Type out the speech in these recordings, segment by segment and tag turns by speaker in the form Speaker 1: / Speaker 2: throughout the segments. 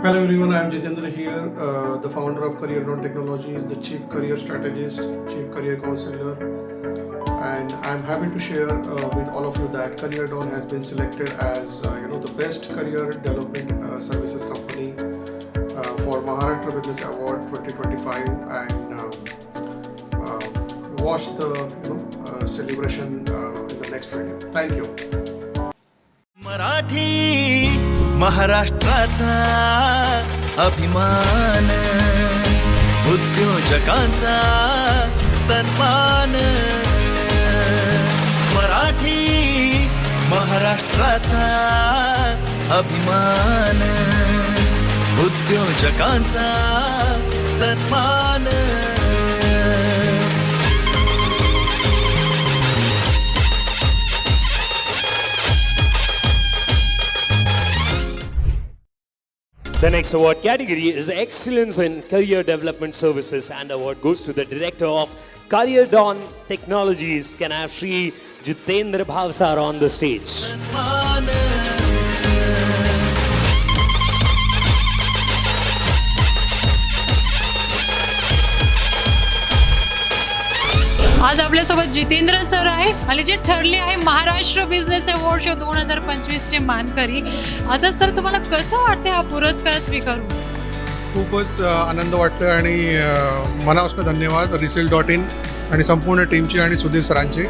Speaker 1: Hello everyone, I am Jitendra here, the founder of CareerDawn Technologies, the Chief Career Strategist, Chief Career Counselor, and I am happy to share with all of you that CareerDawn has been selected as the best career development services company for Maharashtra Business Award 2025, and watch the celebration in the next video. Thank you.
Speaker 2: Marathi महाराष्ट्राचा अभिमान उद्योजकांचा सन्मान मराठी महाराष्ट्राचा अभिमान उद्योजकांचा सन्मान
Speaker 3: The next award category is Excellence in Career Development Services, and award goes to the Director of CareerDawn Technologies. Can I have Shri Jitendra Bhavsar on the stage?
Speaker 4: आज आपल्यासोबत जितेंद्र सर आहे आणि जे ठरले आहे महाराष्ट्र बिझनेस अवॉर्ड शो 2025 चे मानकरी. आता सर तुम्हाला कसं वाटते हा पुरस्कार स्वीकारून?
Speaker 1: खूपच आनंद वाटतोय आणि मनापासून धन्यवाद Resale.in आणि संपूर्ण टीमची आणि सुधीर सरांचे.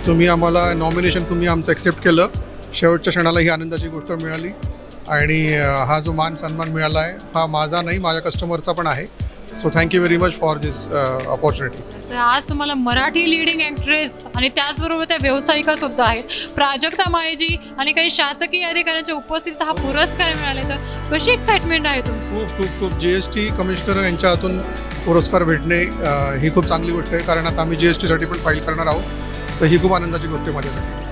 Speaker 1: तुम्ही आम्हाला नॉमिनेशन आमचं ॲक्सेप्ट केलं. शेवटच्या क्षणाला ही आनंदाची गोष्ट मिळाली आणि हा जो मान सन्मान मिळाला आहे हा माझा नाही, माझ्या कस्टमरचा पण आहे. So thank you very much for this opportunity.
Speaker 4: तर आज तुम्हाला मराठी लीडिंग ॲक्ट्रेस आणि त्याचबरोबर त्या व्यावसायिका सुद्धा आहेत, प्राजक्ता माळेजी आणि काही शासकीय अधिकाऱ्यांच्या उपस्थितीत हा पुरस्कार मिळाले. तर कशी एक्साइटमेंट आहे तुमची?
Speaker 1: खूप खूप खूप GST कमिशनर यांच्या हातून पुरस्कार भेटणे ही खूप चांगली गोष्ट आहे, कारण आता आम्ही GSTसाठी पण फाईल करणार आहोत. तर ही खूप आनंदाची गोष्ट आहे माझ्यासाठी.